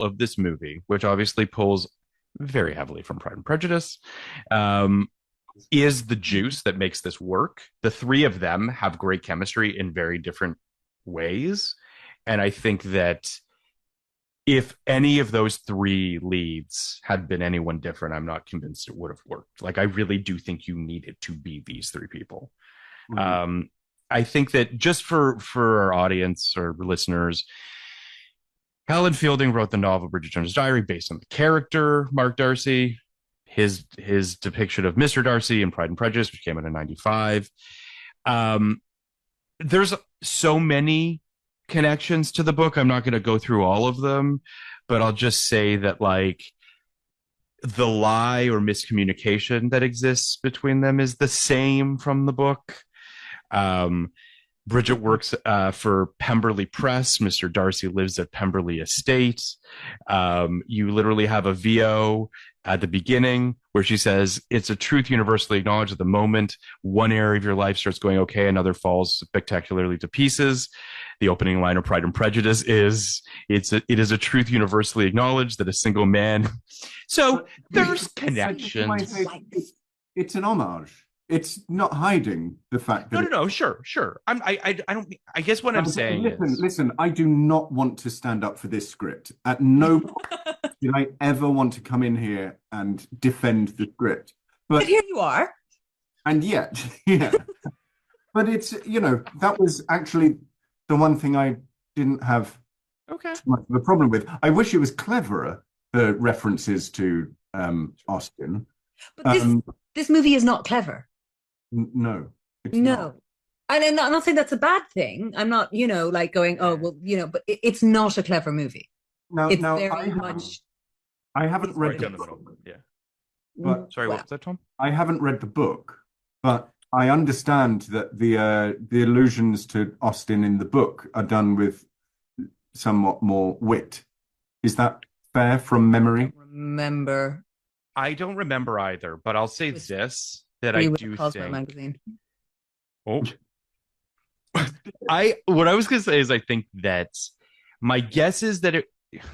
of this movie, which obviously pulls very heavily from Pride and Prejudice, is the juice that makes this work. The three of them have great chemistry in very different ways. And I think that if any of those three leads had been anyone different, I'm not convinced it would have worked. Like, I really do think you need it to be these three people. I think that just for our audience or listeners, Helen Fielding wrote the novel Bridget Jones's Diary based on the character Mark Darcy. His depiction of Mr. Darcy in Pride and Prejudice, which came out in '95. There's so many connections to the book. I'm not going to go through all of them, but I'll just say that, like, the lie or miscommunication that exists between them is the same from the book. Bridget works for Pemberley Press. Mr. Darcy lives at Pemberley Estate. You literally have a VO at the beginning where she says, it's a truth universally acknowledged at the moment one area of your life starts going okay, another falls spectacularly to pieces. The opening line of Pride and Prejudice is, it is a truth universally acknowledged that a single man. So there's connections. It's an homage. It's not hiding the fact that no, sure. I don't. I guess what I'm saying is, listen. I do not want to stand up for this script. At no point did I ever want to come in here and defend the script. But here you are. And yet, yeah. But it's, that was actually the one thing I didn't have much of a problem with. I wish it was cleverer, the references to Austen. But this movie is not clever. No. No. And I'm not saying that's a bad thing. I'm not, like going, oh, well, but it's not a clever movie. It's very much. I haven't read the book. Yeah. But, sorry, what was that, Tom? I haven't read the book, but I understand that the allusions to Austen in the book are done with somewhat more wit. Is that fair from memory? I don't remember either, but I'll say this, that I do think. Magazine. Oh. What I was going to say is I think that my guess is that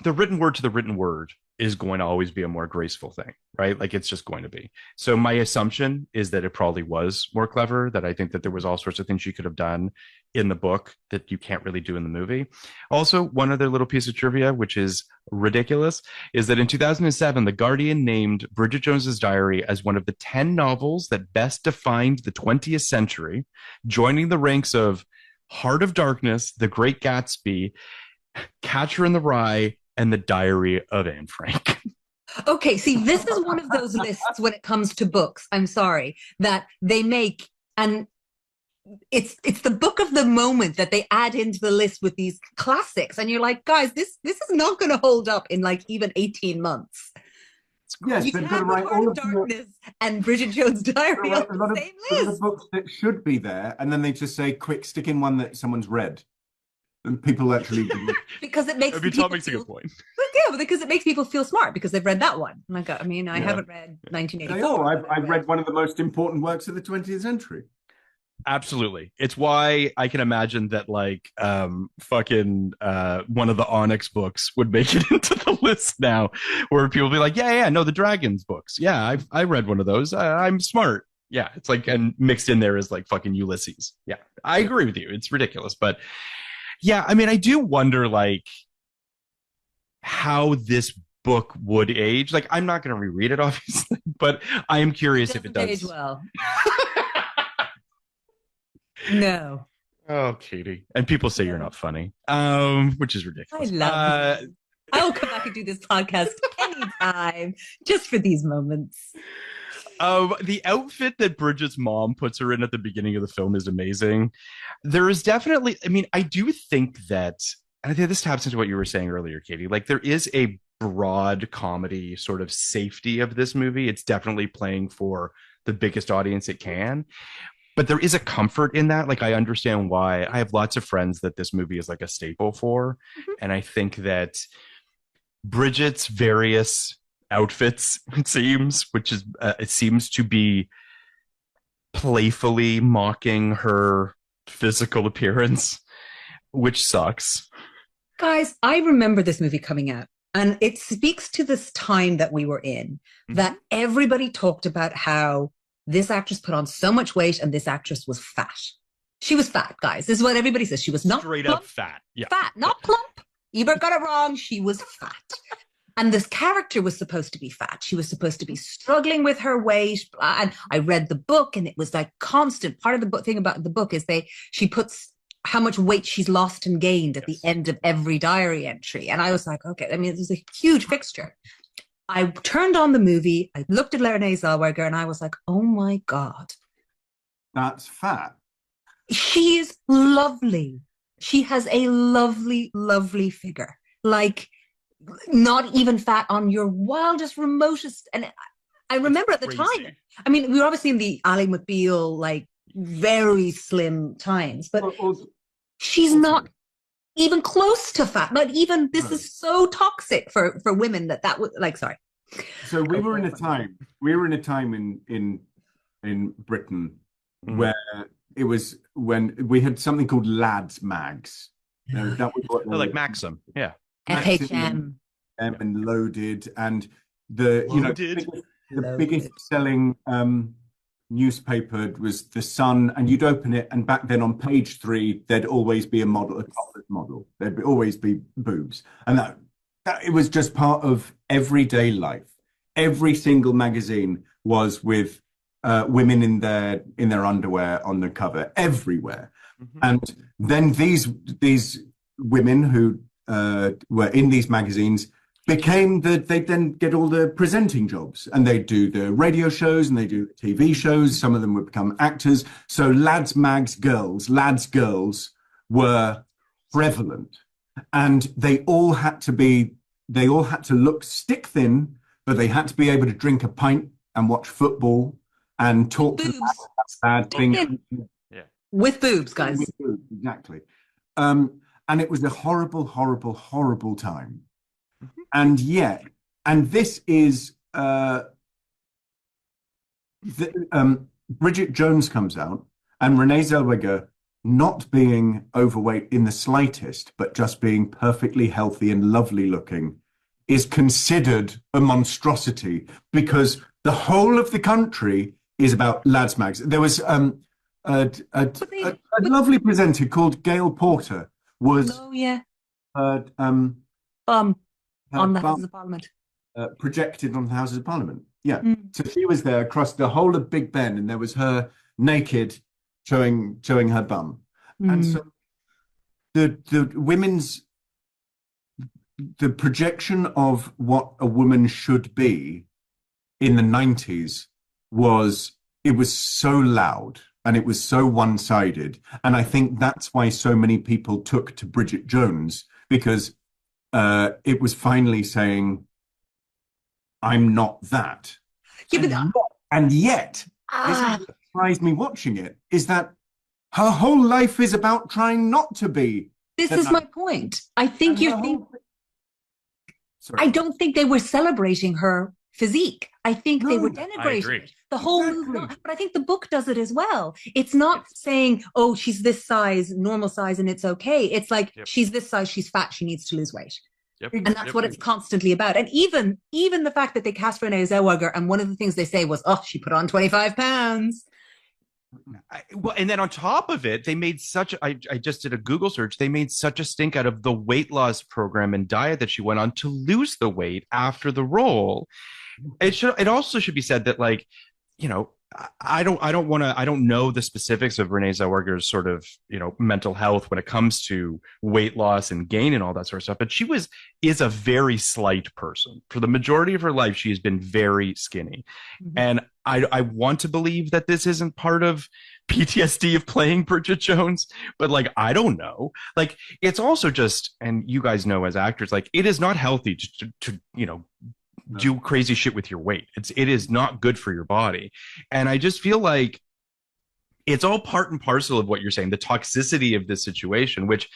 the written word to the written word is going to always be a more graceful thing, right? Like, it's just going to be. So my assumption is that it probably was more clever, that I think that there was all sorts of things you could have done in the book that you can't really do in the movie. Also, one other little piece of trivia, which is ridiculous, is that in 2007, The Guardian named Bridget Jones's Diary as one of the 10 novels that best defined the 20th century, joining the ranks of Heart of Darkness, The Great Gatsby, Catcher in the Rye, and The Diary of Anne Frank. Okay, see, this is one of those lists when it comes to books, I'm sorry, that they make, and it's the book of the moment that they add into the list with these classics, and you're like, guys, this is not going to hold up in like even 18 months. Yes, you they've have got to write all of Darkness and Bridget Jones' Diary on the same list. The books that should be there, and then they just say, quick, stick in one that someone's read. And people actually because it makes people makes a good point. Yeah, because it makes people feel smart because they've read that one. I haven't read 1984. I've read one of the most important works of the 20th century. Absolutely. It's why I can imagine that, like, fucking one of the Onyx books would make it into the list now, where people be like, yeah, no, the Dragons books. Yeah, I read one of those. I'm smart. Yeah, it's like, and mixed in there is like fucking Ulysses. Yeah, I agree with you. It's ridiculous, but yeah, I mean, I do wonder, like, how this book would age. Like, I'm not going to reread it, obviously, but I am curious if it does age well. No. Oh, Katie. And people say you're not funny, which is ridiculous. I love you. I will come back and do this podcast anytime, just for these moments. The outfit that Bridget's mom puts her in at the beginning of the film is amazing. There is definitely, I mean, I do think that, and I think this taps into what you were saying earlier, Katie, like, there is a broad comedy sort of safety of this movie. It's definitely playing for the biggest audience it can. But there is a comfort in that. Like, I understand why. I have lots of friends that this movie is like a staple for. Mm-hmm. And I think that Bridget's various outfits, it seems, which is it seems to be playfully mocking her physical appearance, which sucks. Guys, I remember this movie coming out, And it speaks to this time that we were in, that everybody talked about how this actress put on so much weight and this actress was fat. She was fat, guys. This is what everybody says. She was not straight plump, up fat. Yeah. Fat, not plump. Ebert got it wrong. She was fat. And this character was supposed to be fat. She was supposed to be struggling with her weight. And I read the book, and it was like constant. Part of the book thing about the book is she puts how much weight she's lost and gained at the end of every diary entry. And I was like, okay, I mean, it was a huge fixture. I turned on the movie, I looked at Renee Zellweger, and I was like, oh my God. That's fat. She is lovely. She has a lovely, lovely figure. Like, not even fat on your wildest, remotest. And I remember at the time, I mean, we were obviously in the Ally McBeal, like, very slim times, but she's not even close to fat. But even this is so toxic for women that would, like, sorry. So we were in a time in Britain where it was when we had something called lads mags. That was what like Maxim, yeah. FHM and Loaded, and the biggest selling newspaper was The Sun, and you'd open it, and back then on page 3 there'd always be a topless model. There'd always be boobs, and that it was just part of everyday life. Every single magazine was with women in their underwear on the cover everywhere. And then these women who were in these magazines became they'd then get all the presenting jobs, and they'd do the radio shows and they do TV shows. Some of them would become actors. So lads girls were prevalent, and they all had to look stick thin, but they had to be able to drink a pint and watch football and talk to bad things. Yeah. With boobs, guys. With boobs, exactly. And it was a horrible, horrible, horrible time. And yet, and this is Bridget Jones comes out, and Renee Zellweger, not being overweight in the slightest, but just being perfectly healthy and lovely looking, is considered a monstrosity because the whole of the country is about lads mags. There was a lovely presenter called Gail Porter was on the Houses of Parliament. Projected on the Houses of Parliament. Yeah. So she was there across the whole of Big Ben, and there was her naked showing her bum. And so the projection of what a woman should be in the 90s was so loud and it was so one-sided. And I think that's why so many people took to Bridget Jones, because it was finally saying, I'm not that. Yeah, and yet, this is what surprised me watching it, is that her whole life is about trying not to be. This is my point. I think I don't think they were celebrating her physique. I think they were denigrating the whole movement. But I think the book does it as well. It's not saying, oh, she's this size, normal size, and it's okay. It's like, she's this size, she's fat, she needs to lose weight. And that's what it's constantly about. And even the fact that they cast Renee Zellweger, and one of the things they say was, oh, she put on 25 pounds. Well, and then on top of it, they made I just did a Google search. They made such a stink out of the weight loss program and diet that she went on to lose the weight after the role. It also should be said that, like, you know, I don't know the specifics of Renee Zellweger's sort of, you know, mental health when it comes to weight loss and gain and all that sort of stuff. But she is a very slight person. For the majority of her life, she has been very skinny. And I want to believe that this isn't part of PTSD of playing Bridget Jones, but, like, I don't know. Like, it's also just, and you guys know as actors, like, it is not healthy to you know, do crazy shit with your weight. It is not good for your body. And I just feel like it's all part and parcel of what you're saying, the toxicity of this situation, which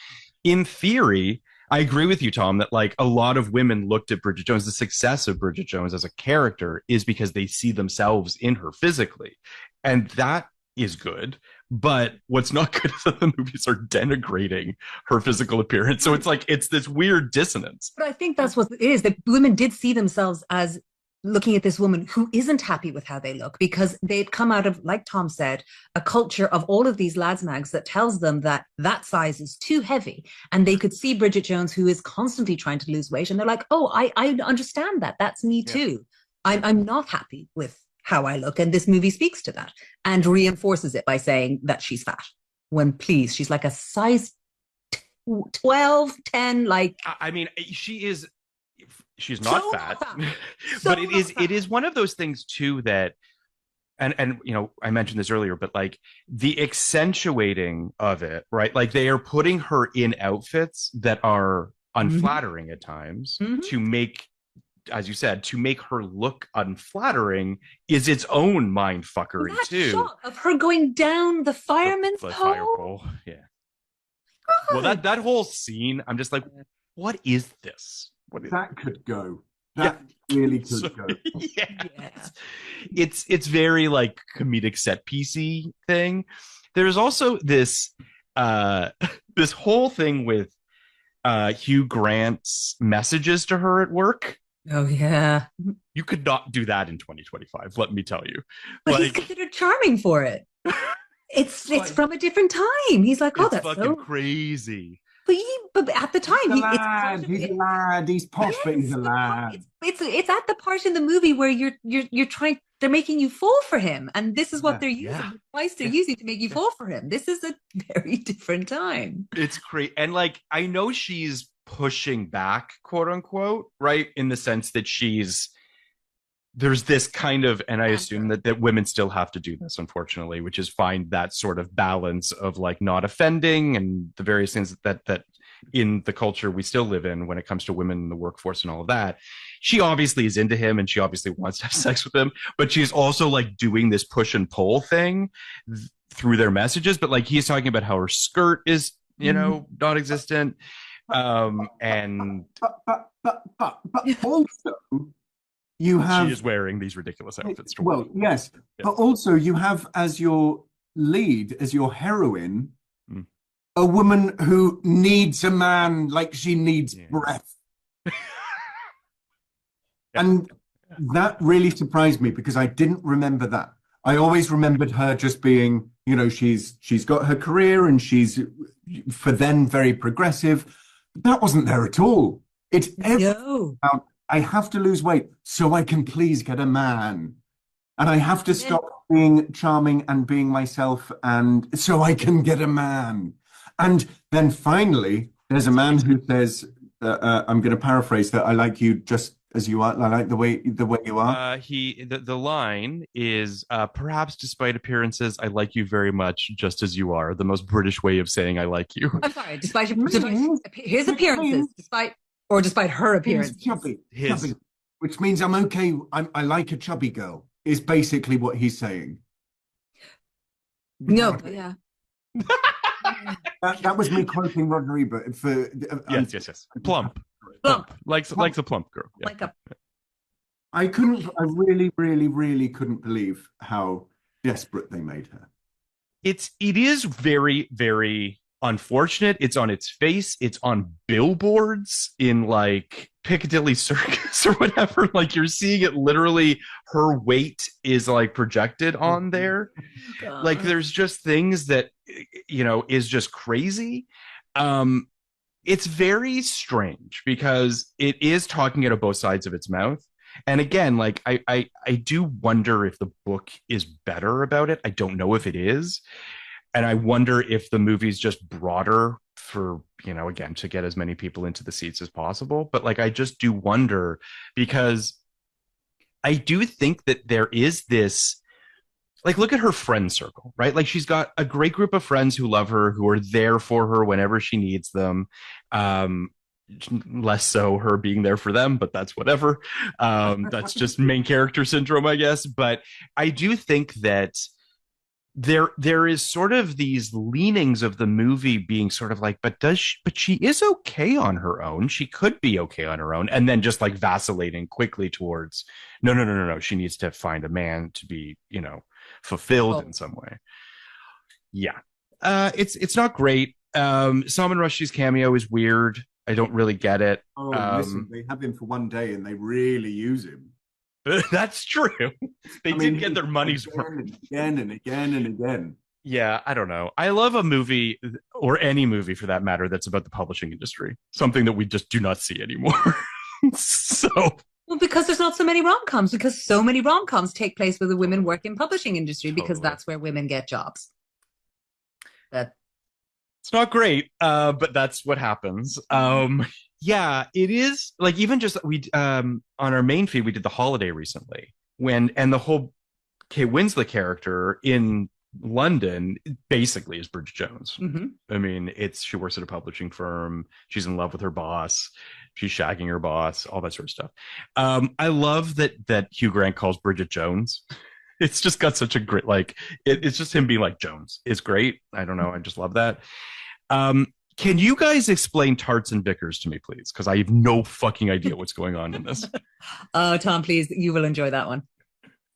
in theory, I agree with you, Tom, that, like, a lot of women looked at Bridget Jones. The success of Bridget Jones as a character is because they see themselves in her physically. And that is good. But what's not good is that the movies are denigrating her physical appearance. So it's like, it's this weird dissonance. But I think that's what it is. That women did see themselves as looking at this woman who isn't happy with how they look, because they'd come out of, like Tom said, a culture of all of these lads mags that tells them that that size is too heavy. And they could see Bridget Jones, who is constantly trying to lose weight. And they're like, oh, I understand that. That's me too. I'm not happy with how I look. And this movie speaks to that and reinforces it by saying that she's fat. When please, she's like a size 12, 10, like. I mean, she's not so fat, but it is one of those things too that, and you know, I mentioned this earlier, but like the accentuating of it, right? Like they are putting her in outfits that are unflattering at times to make, as you said, to make her look unflattering is its own mind fuckery too. Shot of her going down the fireman's pole. Yeah. God. Well, that whole scene, I'm just like, what is this? That could go. That really could go. It's very like comedic set piecey thing. There's also this this whole thing with Hugh Grant's messages to her at work. Oh yeah. You could not do that in 2025, let me tell you. But like, he's considered charming for it. It's from a different time. He's like, oh, that's fucking crazy. But at the time, he's a lad. He's posh, but he's a lad. It's at the part in the movie where you're trying. They're making you fall for him, and this is what they're using. The device they're using to make you fall for him. This is a very different time. It's great, and like I know she's pushing back, quote unquote, right, in the sense that there's this kind of, and I assume that women still have to do this, unfortunately, which is find that sort of balance of like not offending and the various things that in the culture we still live in when it comes to women in the workforce and all of that. She obviously is into him and she obviously wants to have sex with him, but she's also like doing this push and pull thing through their messages. But like he's talking about how her skirt is, you know, non-existent. And but also you have, she is wearing these ridiculous outfits. Well, yes, but also you have as your lead, as your heroine, a woman who needs a man like she needs breath. And that really surprised me because I didn't remember that. I always remembered her just being, you know, she's got her career and she's for then very progressive. But that wasn't there at all. It's about, I have to lose weight so I can please get a man. And I have to stop being charming and being myself and so I can get a man. And then finally, there's a man who says, I'm going to paraphrase that, I like you just as you are. I like the way you are. The line is, perhaps despite appearances, I like you very much just as you are. The most British way of saying I like you. I'm sorry, despite his appearances, despite her appearance. Chubby, which means I'm okay. I like a chubby girl, is basically what he's saying. No, yeah. That was me quoting Roger Ebert for yes. Plump. Likes a plump girl. Yeah. I really couldn't believe how desperate they made her. It is very, very unfortunate. It's on its face. It's on billboards in like Piccadilly Circus or whatever. Like you're seeing it literally, her weight is like projected on there. God. Like there's just things that, you know, is just crazy. It's very strange because it is talking out of both sides of its mouth. And again, like I do wonder if the book is better about it. I don't know if it is. And I wonder if the movie's just broader for, you know, again, to get as many people into the seats as possible. But like, I just do wonder because I do think that there is this, like, look at her friend circle, right? Like she's got a great group of friends who love her, who are there for her whenever she needs them. Less so her being there for them, but that's whatever. That's just main character syndrome, I guess. But I do think that there is sort of these leanings of the movie being sort of like, but she is okay on her own. She could be okay on her own. And then just like vacillating quickly towards, no. She needs to find a man to be, you know, fulfilled in some way. Yeah. It's not great. Salman Rushdie's cameo is weird. I don't really get it. Oh, listen, they have him for one day and they really use him. That's true. They did get their money's worth. Again and again and again. Yeah, I don't know. I love a movie, or any movie for that matter, that's about the publishing industry. Something that we just do not see anymore. So, well, because there's not so many rom-coms, because so many rom-coms take place where the women work in publishing industry, because that's where women get jobs. It's not great, but that's what happens. Yeah, it is. Like, even just we on our main feed, we did The Holiday recently, and the whole Kate Winslet character in London basically is Bridget Jones. Mm-hmm. I mean, she works at a publishing firm. She's in love with her boss. She's shagging her boss, all that sort of stuff. I love that Hugh Grant calls Bridget Jones. It's just got such a great, like, it's just him being like Jones. It's great. I don't know. I just love that. Can you guys explain Tarts and Vickers to me, please? Because I have no fucking idea what's going on in this. Oh, Tom, please, you will enjoy that one.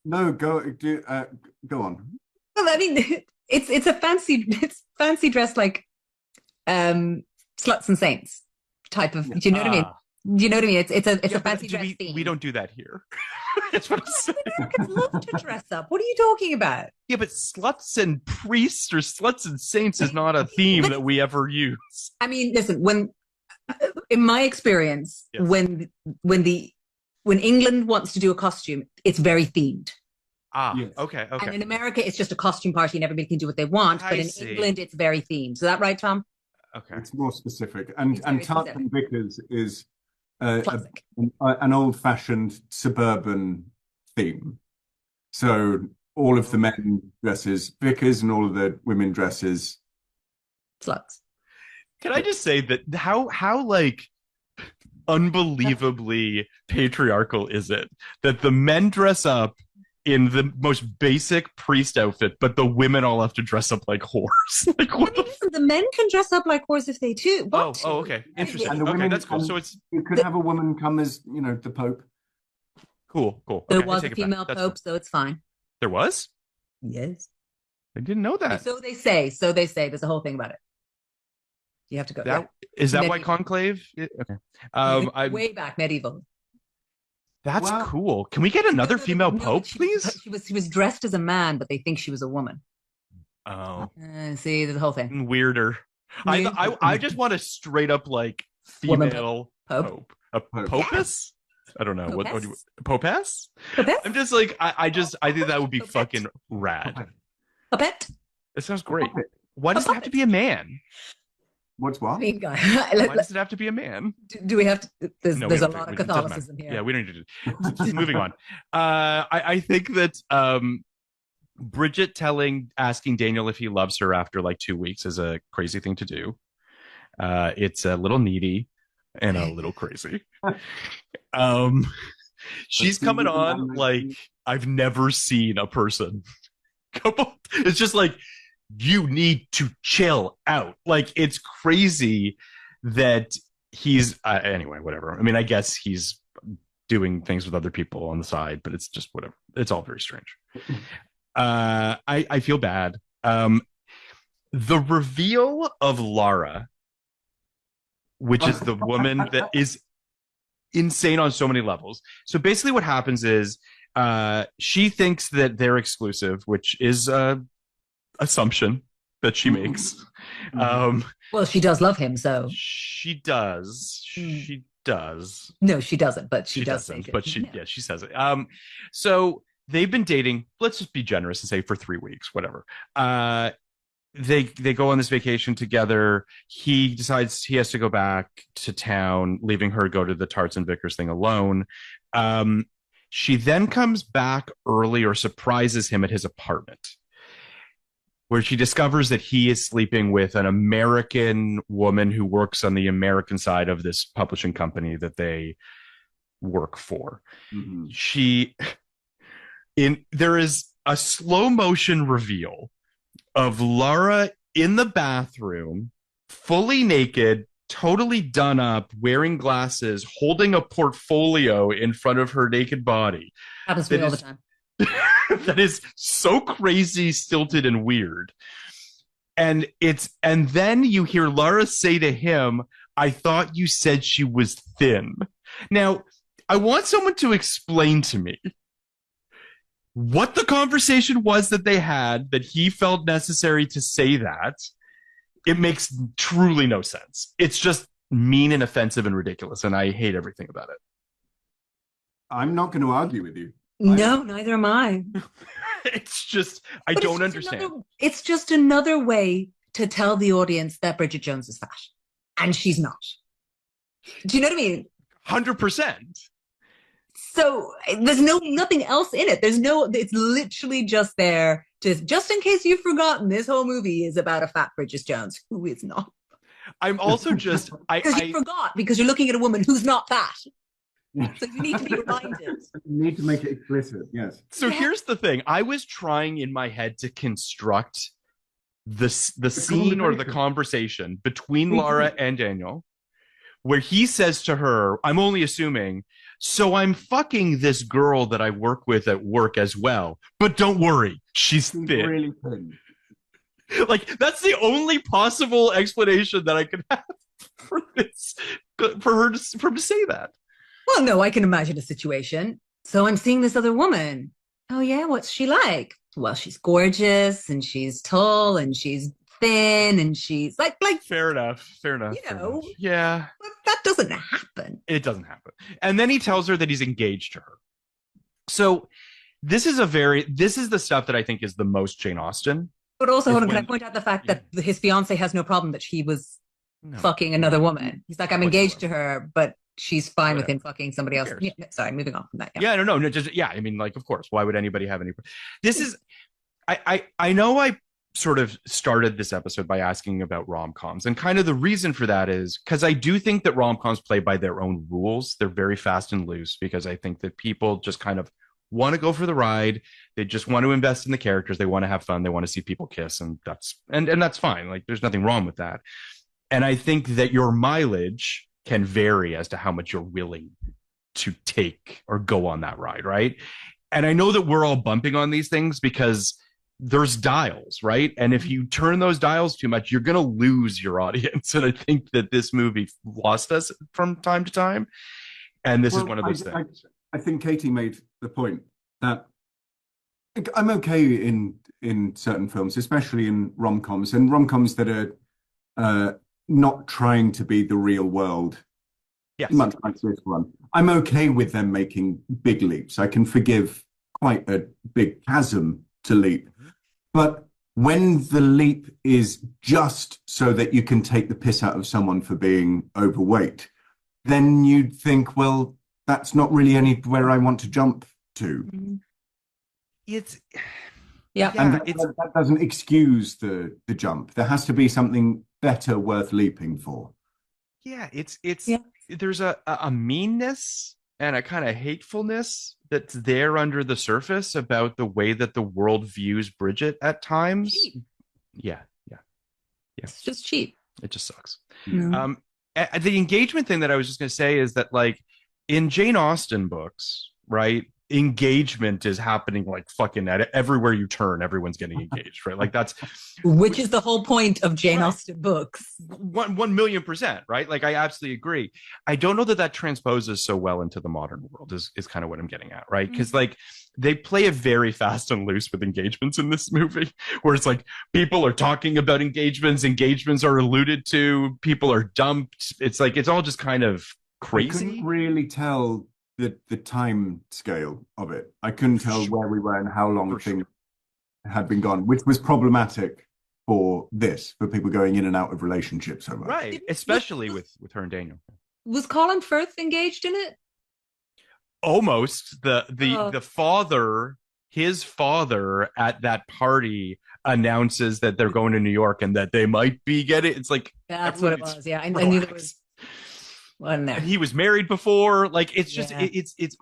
No, go on. Well, I mean, it's fancy dressed like sluts and saints type of. Do you know what I mean? Do you know what I mean? It's a fancy dress theme. We don't do that here. That's what I'm saying. Americans love to dress up. What are you talking about? Yeah, but sluts and priests or sluts and saints is not a theme that we ever use. I mean, listen, in my experience, yes, when England wants to do a costume, it's very themed. Yes. Okay. And in America, it's just a costume party and everybody can do what they want. But in England, it's very themed. Is that right, Tom? Okay. It's more specific. And Tarts and Vickers is an old-fashioned suburban theme. So all of the men dresses Vickers and all of the women dresses sluts. Can I just say that how like unbelievably patriarchal is it that the men dress up in the most basic priest outfit, but the women all have to dress up like whores? Like, what the men can dress up like whores if they do. What? Oh, okay. Interesting. And the women, that's cool. So you could have a woman come as, the Pope. Cool. There was a female Pope, so it's fine. There was? Yes. I didn't know that. So they say. There's a whole thing about it. You have to go. Is that why conclave? Okay. Way back medieval. That's cool. Can we get another female Pope, please? She was dressed as a man, but they think she was a woman. Oh. See, the whole thing. Weirder. I just want a straight up like female Pope. A Popus? I don't know. What do you Popess? I'm just like I think that would be fucking rad. Popet? It sounds great. Why does it have to be a man? What's what? Mean guy. Why does it have to be a man? Do we have to? There's a lot of Catholicism here. Yeah, we don't need to do. Moving on. I think that Bridget asking Daniel if he loves her after like 2 weeks is a crazy thing to do. It's a little needy and a little crazy. She's coming on like I've never seen a person. It's just like, you need to chill out. Like, it's crazy that he's anyway, whatever. I mean, I guess he's doing things with other people on the side, but it's just whatever. It's all very strange. I feel bad. The reveal of Lara, which is the woman that is insane on so many levels. So basically what happens is she thinks that they're exclusive, which is assumption that she makes. Well, she does love him, so she does. She does. No, she doesn't, but she does. But she says it. So they've been dating. Let's just be generous and say for 3 weeks, whatever. They go on this vacation together. He decides he has to go back to town, leaving her to go to the Tarts and Vickers thing alone. She then comes back early or surprises him at his apartment, where she discovers that he is sleeping with an American woman who works on the American side of this publishing company that they work for. Mm-hmm. There is a slow motion reveal of Lara in the bathroom, fully naked, totally done up, wearing glasses, holding a portfolio in front of her naked body. Happens to me all the time. That is so crazy, stilted, and weird. And then you hear Lara say to him, I thought you said she was thin. Now, I want someone to explain to me what the conversation was that they had that he felt necessary to say that. It makes truly no sense. It's just mean and offensive and ridiculous, and I hate everything about it. I'm not going to argue with you. No, neither am I. It's just, I don't understand. It's just another way to tell the audience that Bridget Jones is fat, and she's not. Do you know what I mean? 100%. So there's nothing else in it. It's literally just there just in case you've forgotten, this whole movie is about a fat Bridget Jones who is not. I'm also just, because you forgot, because you're looking at a woman who's not fat. So you need to be reminded. You need to make it explicit, yes. So here's the thing. I was trying in my head to construct the scene or the conversation between Lara and Daniel, where he says to her, I'm only assuming, so I'm fucking this girl that I work with at work as well. But don't worry, she's thin. Really thin. Like, that's the only possible explanation that I could have for this, for him to say that. Well, no, I can imagine a situation. So I'm seeing this other woman. Oh yeah, what's she like? Well, she's gorgeous and she's tall and she's thin and she's like fair enough. You know, fair enough. Yeah. But that doesn't happen. It doesn't happen. And then he tells her that he's engaged to her. So this is the stuff that I think is the most Jane Austen. But also, hold on, can I point out the fact that his fiance has no problem that he was fucking another woman? He's like, I'm engaged to her, but she's fine with him fucking somebody else. Yeah, sorry, moving on from that. Yeah, no, just I mean, like, of course, why would anybody have any? This is, I know I sort of started this episode by asking about rom-coms, and kind of the reason for that is because I do think that rom-coms play by their own rules. They're very fast and loose because I think that people just kind of want to go for the ride. They just want to invest in the characters. They want to have fun. They want to see people kiss, and that's fine. Like, there's nothing wrong with that. And I think that your mileage can vary as to how much you're willing to take or go on that ride, right? And I know that we're all bumping on these things because there's dials, right? And if you turn those dials too much, you're going to lose your audience. And I think that this movie lost us from time to time. And this is one of those things. I think Katie made the point that I'm okay in certain films, especially in rom-coms, and rom-coms that are not trying to be the real world. Yes. Much like this one. I'm okay with them making big leaps. I can forgive quite a big chasm to leap. But when the leap is just so that you can take the piss out of someone for being overweight, then you'd think, well, that's not really anywhere I want to jump to. It's and that doesn't excuse the jump. There has to be something better worth leaping for. Yeah, there's a meanness and a kind of hatefulness that's there under the surface about the way that the world views Bridget at times. Cheap. Yeah. It's just cheap. It just sucks. Mm-hmm. The engagement thing that I was just going to say is that, like, in Jane Austen books, right, engagement is happening like fucking everywhere you turn. Everyone's getting engaged, right? Like, that's which is the whole point of Jane Austen books. 1,000,000%, right? Like, I absolutely agree. I don't know that transposes so well into the modern world is kind of what I'm getting at, right? Because like, they play it very fast and loose with engagements in this movie, where it's like people are talking about engagements are alluded to, people are dumped. It's like, it's all just kind of crazy. I couldn't really tell the time scale of it. I couldn't tell where we were and how long things had been gone, which was problematic for people going in and out of relationships so much. Right, especially with her and Daniel. Was Colin Firth engaged in it? Almost. The father, his father at that party announces that they're going to New York and that they might be getting. It's like, that's what it was. Yeah, I knew there was one there. And he was married before. Like, it's just it's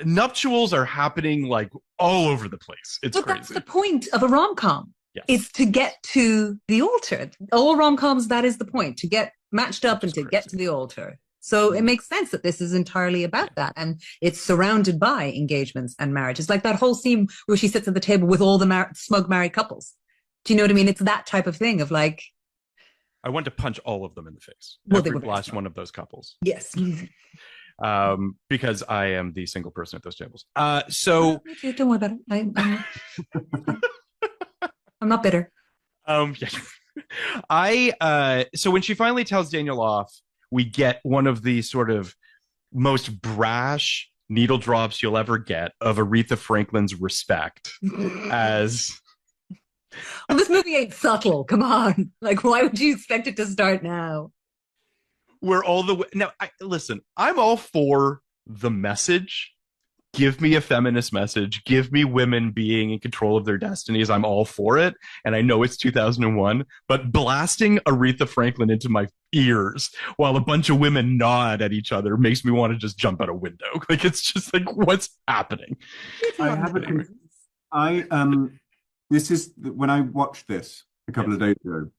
nuptials are happening like all over the place. It's crazy. That's the point of a rom-com. Yes. Is to get to the altar. All rom-coms, that is the point, to get matched up and to get to the altar. So it makes sense that this is entirely about that. And it's surrounded by engagements and marriages. Like that whole scene where she sits at the table with all the smug married couples. Do you know what I mean? It's that type of thing of like, I want to punch all of them in the face. Well, Every last one of those couples. Yes. Because I am the single person at those tables. So don't worry about it. I'm not bitter. Yeah. So when she finally tells Daniel off, we get one of the sort of most brash needle drops you'll ever get of Aretha Franklin's respect as well, this movie ain't subtle. Come on. Like, why would you expect it to start now? We're all the way now. Listen, I'm all for the message. Give me a feminist message. Give me women being in control of their destinies. I'm all for it. And I know it's 2001, but blasting Aretha Franklin into my ears while a bunch of women nod at each other makes me want to just jump out a window. Like, it's just like, what's happening? This is when I watched this a couple of days ago.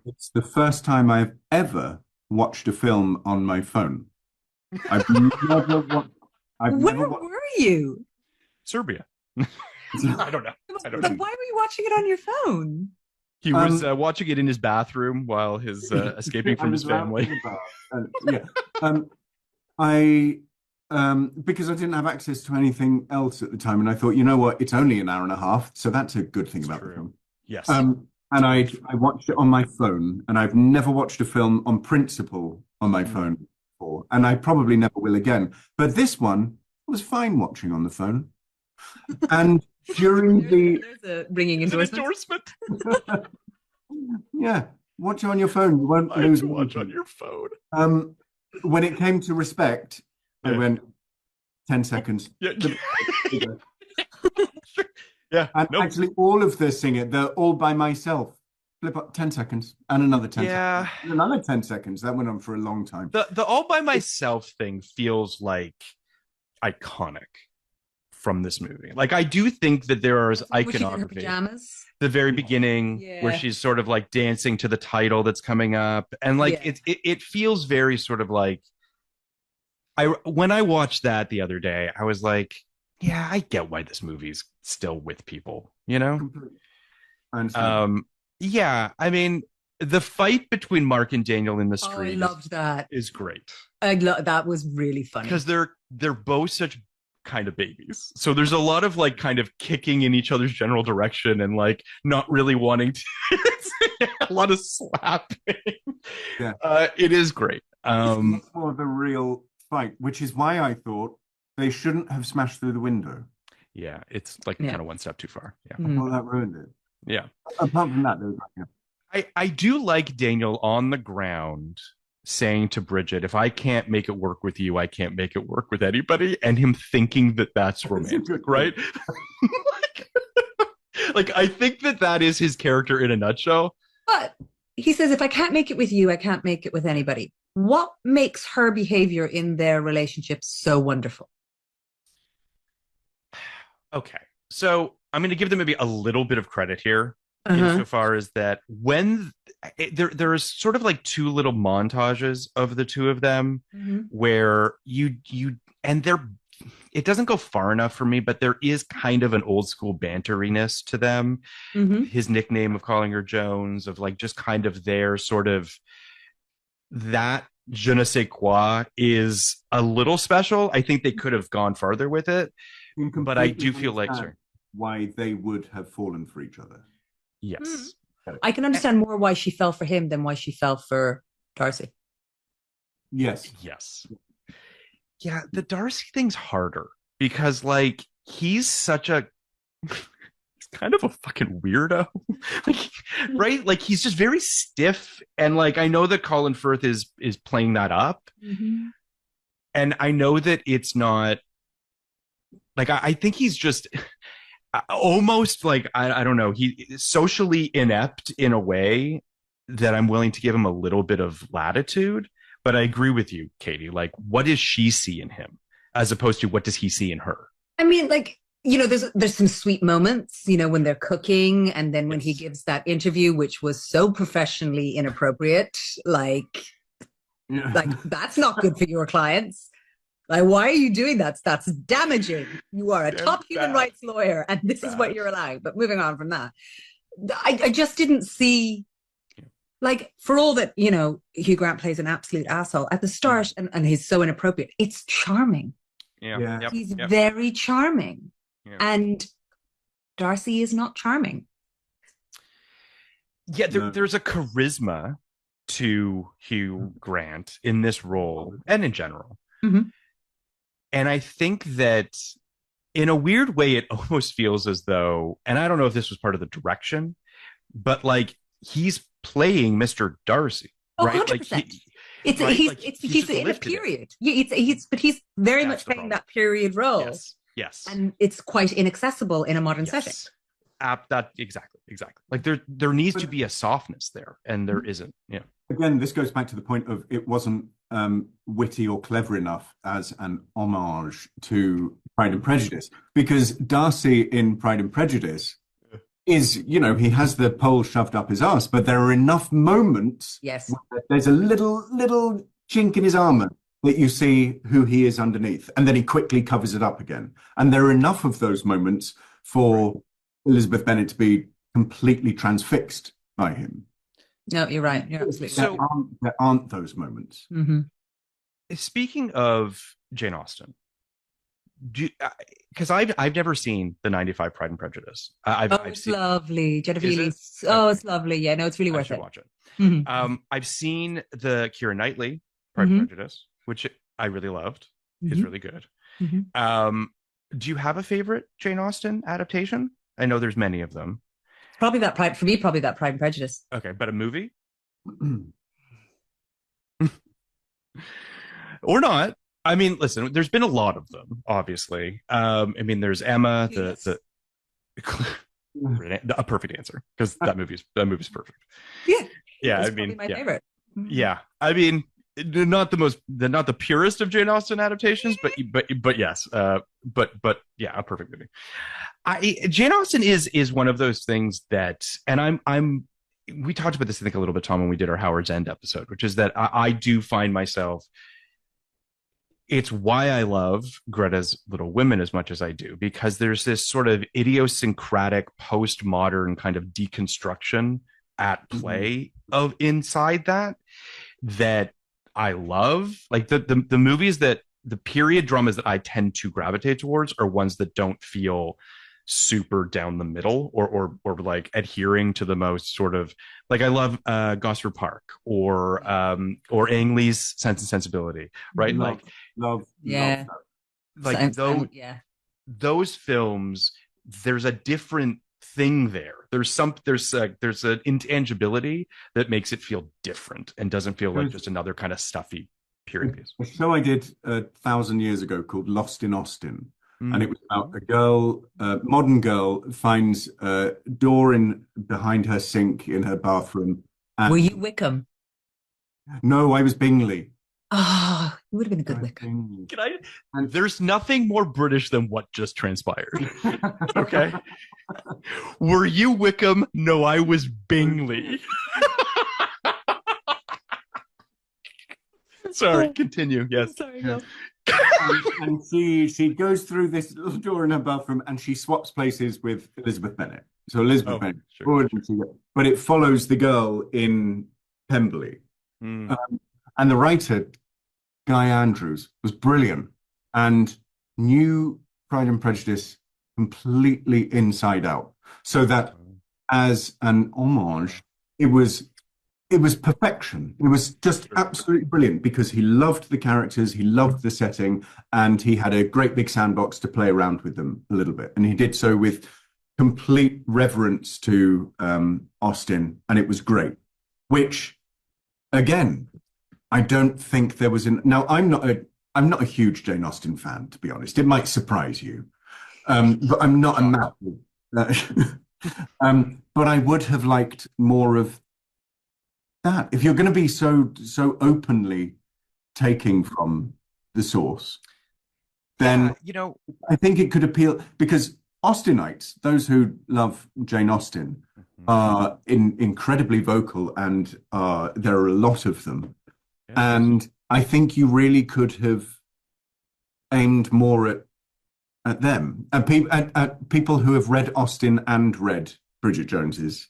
It's the first time I've ever watched a film on my phone. I've never watched. Where were you? Serbia. I don't know. Why were you watching it on your phone? He was watching it in his bathroom while his escaping from his family. Because I didn't have access to anything else at the time, and I thought, you know what, it's only an hour and a half, so that's a good thing about the film. Yes. And I watched it on my phone, and I've never watched a film on principle on my phone before, and I probably never will again. But this one was fine watching on the phone. And during there's a ringing endorsement. Yeah, watch it on your phone. You won't lose. Watch on your phone. When it came to respect, I went 10 seconds. Yeah. And actually, all of the singing, they're all by myself. Flip up 10 seconds and another 10 seconds. And another 10 seconds. That went on for a long time. The all by myself thing feels like iconic from this movie. Like, I do think that there is iconography. The very beginning, where she's sort of like dancing to the title that's coming up, and like it feels very sort of like. When I watched that the other day, I was like, yeah, I get why this movie's still with people, you know? Yeah, I mean, the fight between Mark and Daniel in the street I loved that. Is great. That was really funny. Because they're both such kind of babies. So there's a lot of like kind of kicking in each other's general direction and like not really wanting to a lot of slapping. Yeah. It is great. It's more of a real fight, which is why I thought they shouldn't have smashed through the window. Yeah, it's like kind of one step too far. Yeah. Well, that ruined it. Yeah. Apart from that, I do like Daniel on the ground saying to Bridget, if I can't make it work with you, I can't make it work with anybody, and him thinking that that's romantic, right? Like, I think that is his character in a nutshell. But he says, if I can't make it with you, I can't make it with anybody. What makes her behavior in their relationship so wonderful? Okay, so I'm going to give them maybe a little bit of credit here, insofar as that when there is sort of like two little montages of the two of them where you and it doesn't go far enough for me, but there is kind of an old school banteriness to them. His nickname of calling her Jones, of like just kind of their sort of that je ne sais quoi is a little special. I think they could have gone farther with it, but I do feel like why they would have fallen for each other. Yes. I can understand more why she fell for him than why she fell for Darcy. Yes. Yeah, the Darcy thing's harder because like he's such a kind of a fucking weirdo. Like, right? Like, he's just very stiff, and like I know that Colin Firth is playing that up. And I know that it's not like I think he's just almost like I don't know, he socially inept in a way that I'm willing to give him a little bit of latitude. But I agree with you, Katie. Like, what does she see in him as opposed to what does he see in her? I mean, like, you know, there's some sweet moments, you know, when they're cooking, and then when he gives that interview, which was so professionally inappropriate, like that's not good for your clients. Like, why are you doing that? That's damaging. You are a top human rights lawyer, and this is what you're allowing. But moving on from that, I just didn't see, like, for all that, you know, Hugh Grant plays an absolute asshole at the start, and he's so inappropriate. It's charming. Yeah. Yep. He's very charming. Yeah. And Darcy is not charming. Yeah, there's a charisma to Hugh Grant in this role and in general. Mm-hmm. And I think that in a weird way, it almost feels as though, and I don't know if this was part of the direction, but like he's playing Mr. Darcy, right? 100%. Like he's in a period. But he's very much playing that period role. Yes. And it's quite inaccessible in a modern setting. That exactly. Like there needs to be a softness there, and there isn't. Yeah. Again, this goes back to the point of it wasn't witty or clever enough as an homage to Pride and Prejudice, because Darcy in Pride and Prejudice is, you know, he has the pole shoved up his arse, but there are enough moments where there's a little chink in his armor that you see who he is underneath, and then he quickly covers it up again. And there are enough of those moments for Elizabeth Bennet to be completely transfixed by him. No, you're right. You're absolutely right. There aren't those moments. Mm-hmm. Speaking of Jane Austen, because I've never seen the 95 Pride and Prejudice. I've seen lovely. Jennifer Lee's. Oh, it's lovely. Yeah, no, it's really worth it. Watch it. Mm-hmm. I've seen the Keira Knightley Pride and Prejudice, which I really loved. It's really good. Do you have a favorite Jane Austen adaptation? I know there's many of them. Probably that Pride and Prejudice. Okay, but a movie? Or not. I mean, listen, there's been a lot of them, obviously. I mean, there's Emma, a perfect answer, because that movie's perfect. Yeah. I mean, my favorite. Yeah, I mean, not the purest of Jane Austen adaptations, but yes, but yeah, a perfect movie. Jane Austen is one of those things that, and we talked about this, I think, a little bit, Tom, when we did our Howard's End episode, which is that I do find myself. It's why I love Greta's Little Women as much as I do, because there's this sort of idiosyncratic postmodern kind of deconstruction at play of inside that I love. Like the movies that the period dramas that I tend to gravitate towards are ones that don't feel super down the middle or like adhering to the most sort of, like, I love Gosford Park or Ang Lee's Sense and Sensibility, right? Love like those films, there's a different thing there. There's an intangibility that makes it feel different and doesn't feel like just another kind of stuffy period piece. A show I did 1,000 years ago called Lost in Austin. And it was about a girl, modern girl, finds a door behind her sink in her bathroom. Were you Wickham? No, I was Bingley. Oh, it would have been a good Wickham. There's nothing more British than what just transpired. Okay. Were you Wickham? No, I was Bingley. Sorry, continue. Yes. Sorry, no. And she goes through this little door in her bathroom and she swaps places with Elizabeth Bennet. So Elizabeth Bennet, sure. But it follows the girl in Pemberley. And the writer, Guy Andrews, was brilliant and knew Pride and Prejudice completely inside out. So that as an homage, it was perfection. It was just absolutely brilliant because he loved the characters, he loved the setting, and he had a great big sandbox to play around with them a little bit. And he did so with complete reverence to Austen, and it was great. Which, again, I don't think there was now, I'm not a huge Jane Austen fan, to be honest. It might surprise you, but I'm not a massive. But I would have liked more of that. If you're going to be so openly taking from the source, then I think it could appeal, because Austenites, those who love Jane Austen, are incredibly vocal, and there are a lot of them. Yes. And I think you really could have aimed more at them and people who have read Austen and read Bridget Jones's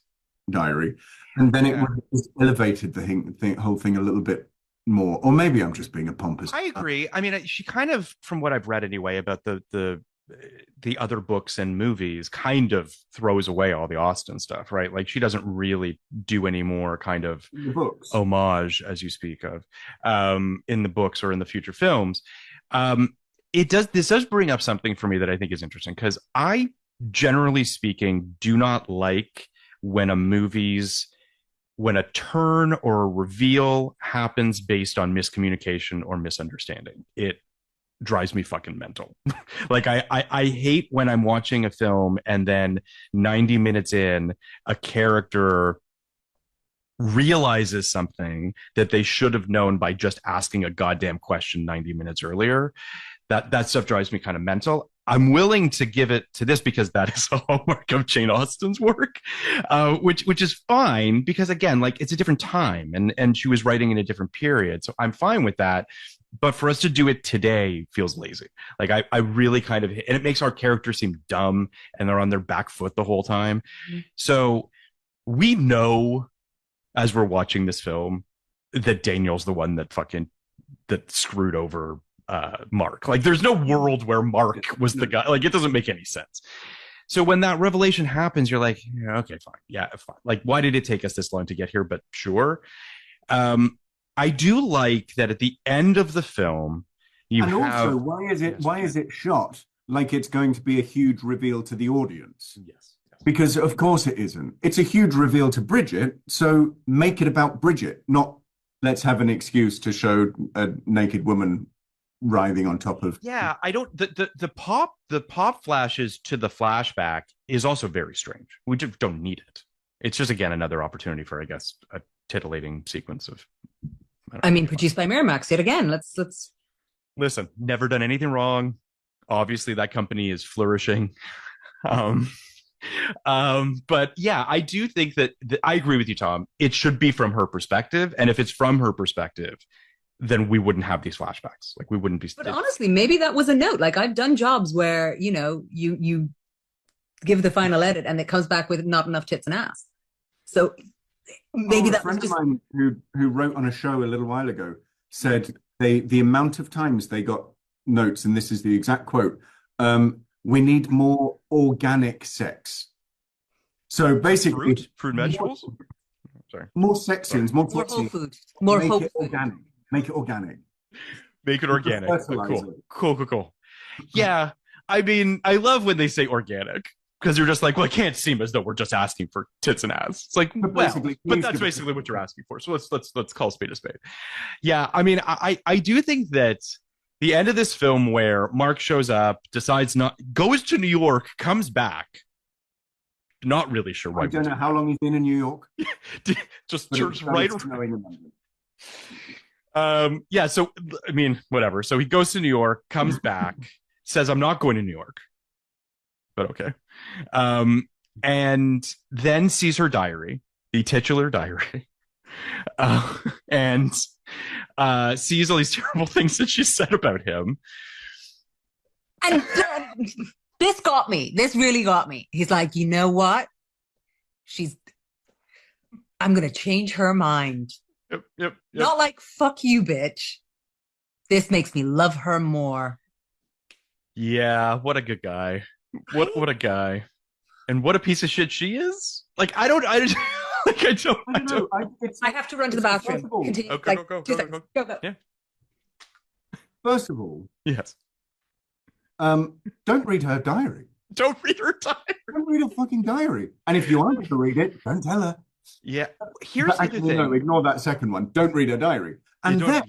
diary, and then it would have elevated the whole thing a little bit more. Or maybe I'm just being a pompous. I agree. I mean, she kind of, from what I've read anyway, about the other books and movies, kind of throws away all the Austen stuff, right? Like she doesn't really do any more kind of homage, as you speak of, in the books or in the future films. This does bring up something for me that I think is interesting, because I, generally speaking, do not like when when a turn or a reveal happens based on miscommunication or misunderstanding. It drives me fucking mental. Like I hate when I'm watching a film and then 90 minutes in, a character realizes something that they should have known by just asking a goddamn question 90 minutes earlier. That stuff drives me kind of mental. I'm willing to give it to this because that is a hallmark of Jane Austen's work, which is fine, because again, like, it's a different time and she was writing in a different period. So I'm fine with that. But for us to do it today feels lazy. Like I really kind of, and it makes our characters seem dumb and they're on their back foot the whole time. Mm-hmm. So we know, as we're watching this film, that Daniel's the one that screwed over Mark. Like there's no world where Mark was the guy. Like it doesn't make any sense. So when that revelation happens, you're like, yeah, okay, fine. Yeah, fine. Like, why did it take us this long to get here? But sure. I do like that at the end of the film, also, why is it shot like it's going to be a huge reveal to the audience? Yes. Because of course it isn't. It's a huge reveal to Bridget, so make it about Bridget, not let's have an excuse to show a naked woman writhing on top of. Yeah, I don't. The pop flashes to the flashback is also very strange. We just don't need it. It's just, again, another opportunity for, I guess, a titillating sequence of. I mean, produced by Miramax yet again. Let's listen. Never done anything wrong. Obviously, that company is flourishing. But yeah, I do think that I agree with you, Tom. It should be from her perspective, and if it's from her perspective, then we wouldn't have these flashbacks. Like we wouldn't be. But honestly, maybe that was a note. Like I've done jobs where you give the final edit and it comes back with not enough tits and ass. So. Maybe that was just a friend of mine who wrote on a show a little while ago said the amount of times they got notes, and this is the exact quote, we need more organic sex. So basically fruit vegetables? Sorry. More sex scenes, more whole food. More whole food. Organic. Make it organic. Make it organic. Cool. Yeah. I mean, I love when they say organic. Because you're just like, well, it can't seem as though we're just asking for tits and ass. It's like, but that's basically what you're asking for. So let's call spade a spade. Yeah, I mean, I do think that the end of this film, where Mark shows up, goes to New York, comes back, not really sure why. I don't know how long he's been in New York. just right. Yeah. So I mean, whatever. So he goes to New York, comes back, says, "I'm not going to New York." But okay. And then sees her diary, the titular diary, and sees all these terrible things that she said about him. And this got me. This really got me. He's like, you know what? I'm going to change her mind. Yep. Not like, fuck you, bitch. This makes me love her more. Yeah, what a good guy. What a guy, and what a piece of shit she is. Like I don't. I have to run to the bathroom. Continue. Okay, go. Yeah. First of all, yes. Don't read her diary. Don't read her diary. Don't read her fucking diary. And if you want to read it, don't tell her. Yeah. Here's the thing. No, ignore that second one. Don't read her diary. And then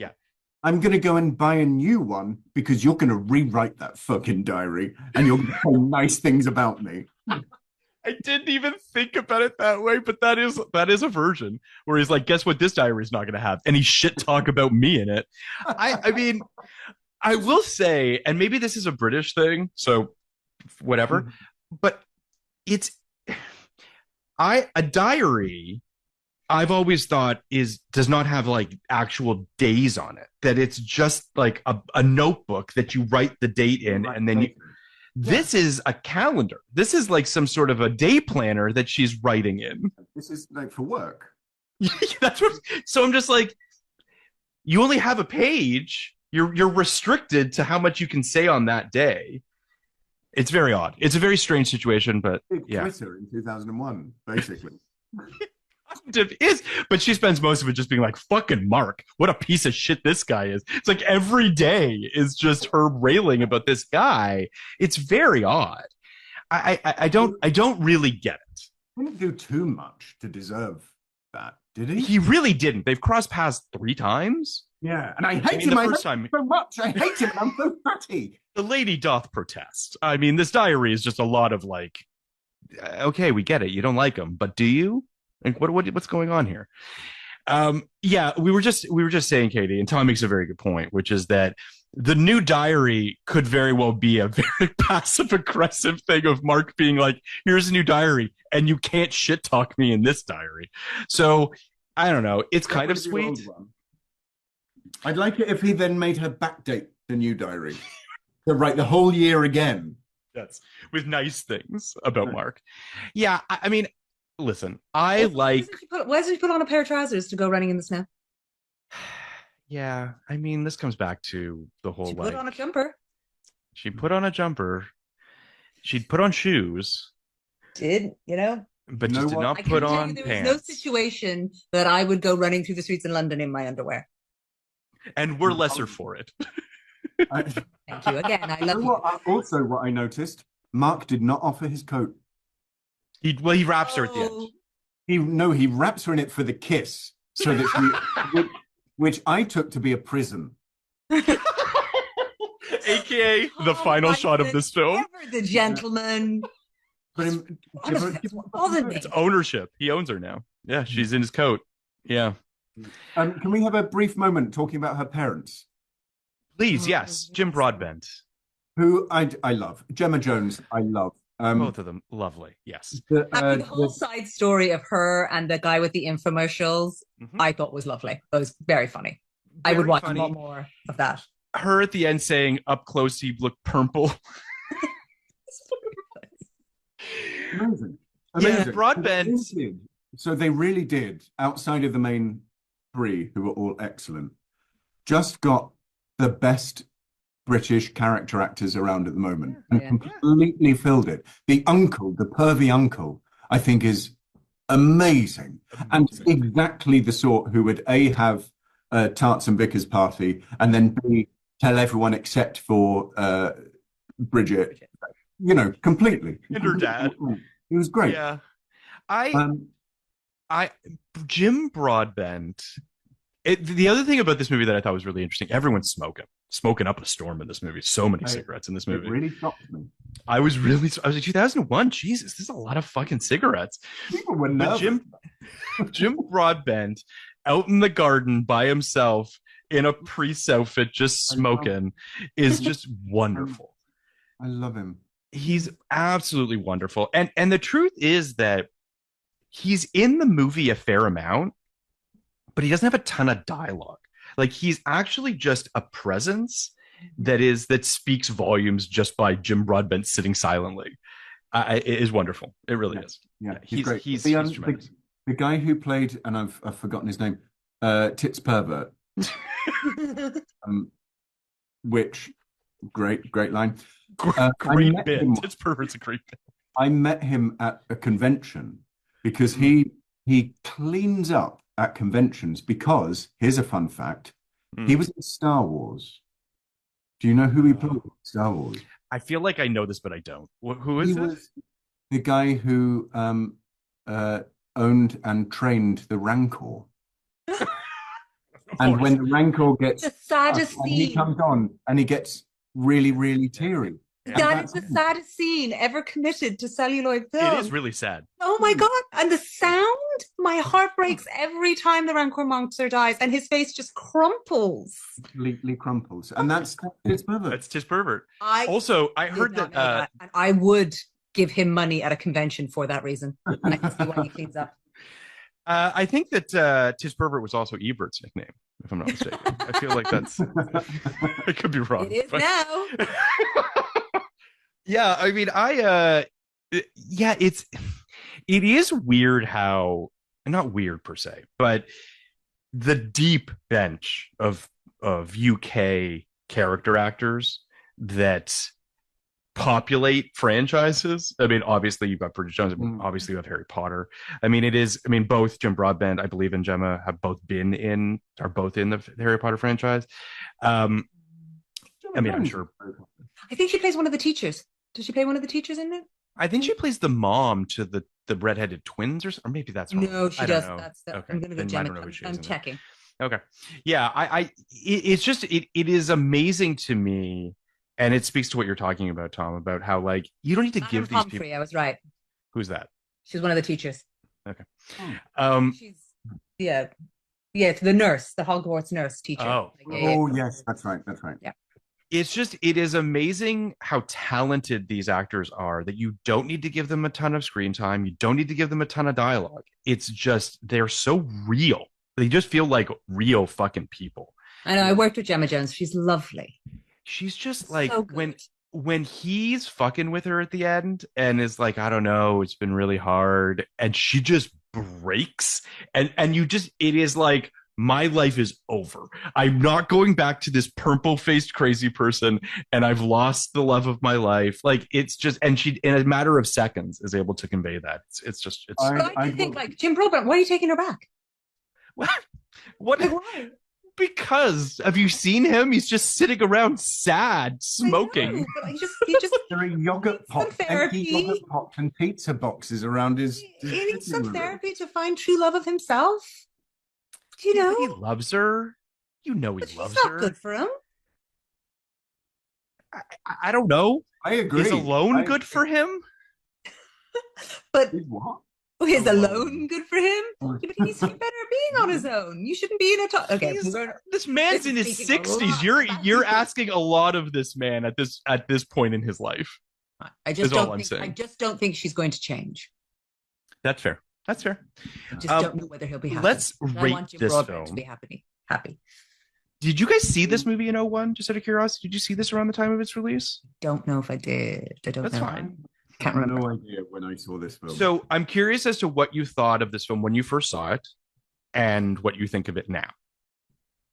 I'm going to go and buy a new one because you're going to rewrite that fucking diary and you're going to say nice things about me. I didn't even think about it that way, but that is a version where he's like, guess what this diary is not going to have? Any shit talk about me in it. I mean, I will say, and maybe this is a British thing, so whatever, but a diary, I've always thought does not have like actual days on it, that it's just like a notebook that you write the date in, and then This is a calendar. This is like some sort of a day planner that she's writing in. This is like for work. That's what. So I'm just like, you only have a page. You're restricted to how much you can say on that day. It's very odd. It's a very strange situation, but yeah. Twitter in 2001, basically. It is, but she spends most of it just being like, fucking Mark, what a piece of shit this guy is. It's like every day is just her railing about this guy. It's very odd. I don't really get it. He didn't do too much to deserve that, did he? He really didn't. They've crossed paths 3 times. Yeah, and I hate him. The first time so much. I hate him. I'm so fatty. The lady doth protest. I mean, this diary is just a lot of like, okay, we get it. You don't like him, but do you? Like, what's going on here? Yeah, we were just saying, Katie, and Tom makes a very good point, which is that the new diary could very well be a very passive aggressive thing of Mark being like, here's a new diary, and you can't shit talk me in this diary. So I don't know. It's kind of sweet. I'd like it if he then made her backdate the new diary. To write the whole year again. Yes, with nice things about Mark. Yeah, I mean, listen, I like. Why doesn't she put on a pair of trousers to go running in the snow? Yeah, I mean, this comes back to the whole. She put on a jumper. She put on a jumper. She'd put on shoes. But just did not put on pants. There was no situation that I would go running through the streets in London in my underwear. And we're lesser for it. Thank you again. I love you. Also, what I noticed, Mark did not offer his coat. He wraps her at the end. He wraps her in it for the kiss, so that which I took to be a prism. AKA the final shot of this film. Ever the gentleman. It's ownership. He owns her now. Yeah, she's in his coat. Yeah. Can we have a brief moment talking about her parents? Please, yes. Jim Broadbent. Who I love. Gemma Jones, I love. Both of them, lovely. Yes. The whole side story of her and the guy with the infomercials, I thought was lovely. It was very funny. I would watch a lot more of that. Her at the end saying, up close, he looked purple. Amazing. Yeah, Broadbent. So they really did, outside of the main 3, who were all excellent, just got the best British character actors around at the moment and completely filled it. The uncle, the pervy uncle, I think is amazing. And exactly the sort who would A, have a Tarts and Vickers party, and then B, tell everyone except for Bridget, completely. And her dad. He was great. Yeah. Jim Broadbent. The other thing about this movie that I thought was really interesting, everyone's smoking up a storm in this movie. So many cigarettes in this movie. It really shocked me. I was like, 2001, Jesus, this is a lot of fucking cigarettes. People were nervous. Jim Broadbent out in the garden by himself in a priest outfit, just smoking, is just wonderful. I love him. He's absolutely wonderful. And the truth is that he's in the movie a fair amount, but he doesn't have a ton of dialogue. Like, he's actually just a presence that speaks volumes just by Jim Broadbent sitting silently. It is wonderful. It really is. Yeah, he's great. He's tremendous. The guy who played, and I've forgotten his name, Tits Pervert, which great line. Great bit. Tits Pervert's a great bit. I met him at a convention because he cleans up at conventions because, here's a fun fact, he was in Star Wars. Do you know who he played in Star Wars? I feel like I know this, but I don't. Who is this? The guy who owned and trained the Rancor. And when the Rancor gets... The saddest scene. He comes on and he gets really, really teary. That is the saddest scene ever committed to celluloid film. It is really sad. Oh my God. And the sound, my heart breaks every time the Rancor monster dies and his face just crumples. Completely crumples. And that's Tis Pervert. That's Tis Pervert. I heard that. And I would give him money at a convention for that reason. And I can see why he cleans up. I think that Tis Pervert was also Ebert's nickname, if I'm not mistaken. I feel like that's... I could be wrong. It is now. Yeah, I mean, yeah, it is weird how, not weird per se, but the deep bench of UK character actors that populate franchises. I mean, obviously you've got Bridget Jones. I mean, obviously you have Harry Potter. I mean, both Jim Broadbent, I believe, and Gemma are both in the Harry Potter franchise. Um, I mean, I'm sure. I think she plays one of the teachers. Does she play one of the teachers in it? I think she plays the mom to the redheaded twins, or maybe that's wrong. No, she does. Know. That's the, okay. I'm going to go Gemma. I'm checking. Okay. Yeah, it's just it is amazing to me, and it speaks to what you're talking about, Tom, about how like you don't need to give these people. I was right. Who's that? She's one of the teachers. Okay. She's it's the nurse, the Hogwarts nurse teacher. Oh, yes, that's right. Yeah. It is amazing how talented these actors are, that you don't need to give them a ton of screen time. You don't need to give them a ton of dialogue. It's just, they're so real. They just feel like real fucking people. I know. I worked with Gemma Jones. She's lovely. She's just like, so when he's fucking with her at the end and is like, I don't know, it's been really hard. And she just breaks. And you just, it is like, my life is over. I'm not going back to this purple-faced crazy person, and I've lost the love of my life. Like, it's just, and she, in a matter of seconds, is able to convey that. It's I think, like, Jim Broadbent, why are you taking her back? What? Why? Because have you seen him? He's just sitting around sad, smoking. He just there are yogurt pots, empty yogurt pots and pizza boxes around his. He needs some therapy to find true love of himself. You know, he loves her. You know, he loves her. Not good for him. I don't know. I agree. Is alone good for him? But what? Is alone good for him? But he's better being on his own. You shouldn't be in a okay. This man's in his 60s. You're asking a lot of this man at this point in his life. I just don't think she's going to change. That's fair. I just don't know whether he'll be happy. Let's rate this film. To be happy. Did you guys see this movie in 2001? Just out of curiosity, did you see this around the time of its release? Don't know if I did. I don't know. That's fine. Can't remember. No idea when I saw this film. So I'm curious as to what you thought of this film when you first saw it, and what you think of it now.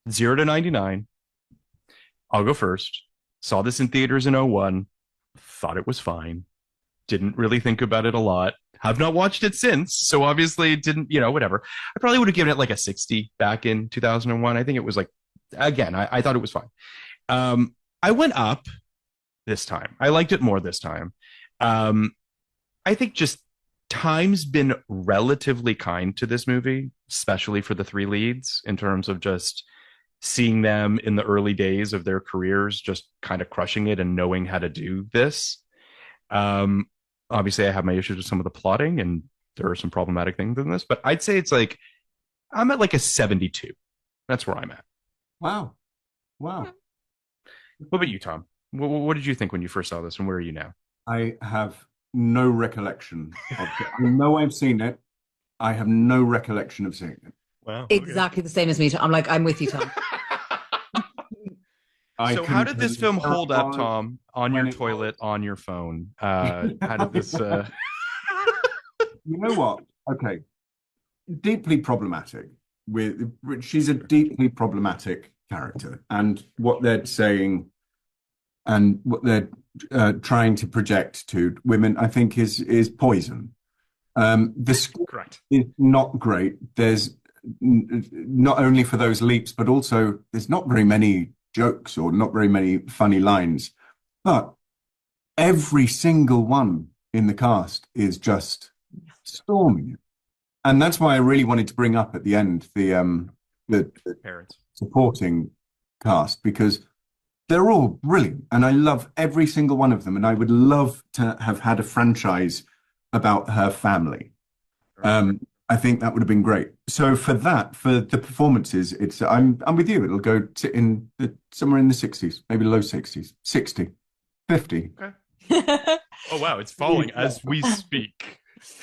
0 to 99. I'll go first. Saw this in theaters in 2001. Thought it was fine. Didn't really think about it a lot. Have not watched it since, so obviously it didn't, whatever. I probably would have given it like a 60 back in 2001. I think it was like, again, I thought it was fine. I went up this time. I liked it more this time. I think just time's been relatively kind to this movie, especially for the three leads, in terms of just seeing them in the early days of their careers, just kind of crushing it and knowing how to do this. Obviously I have my issues with some of the plotting, and there are some problematic things in this, but I'd say it's like, I'm at like a 72. That's where I'm at. Wow. What about you, Tom? What did you think when you first saw this, and where are you now? I have no recollection of it. I know I've seen it. I have no recollection of seeing it. Wow. Exactly the same as me. I'm with you, Tom. So how did this film hold up, Tom, on your toilet, on your phone? How did this... You know what? Okay. Deeply problematic. She's a deeply problematic character. And what they're saying and what they're trying to project to women, I think, is poison. The script Correct. is not great. There's not only for those leaps, but also there's not very many jokes or not very many funny lines, but every single one in the cast is just storming it. And that's why I really wanted to bring up at the end the parents supporting cast, because they're all brilliant and I love every single one of them, and I would love to have had a franchise about her family. I think that would have been great. So for the performances, I'm with you. It'll go somewhere in the 60s, maybe low 60s, 60, 50. Okay. Oh wow, it's falling as we speak.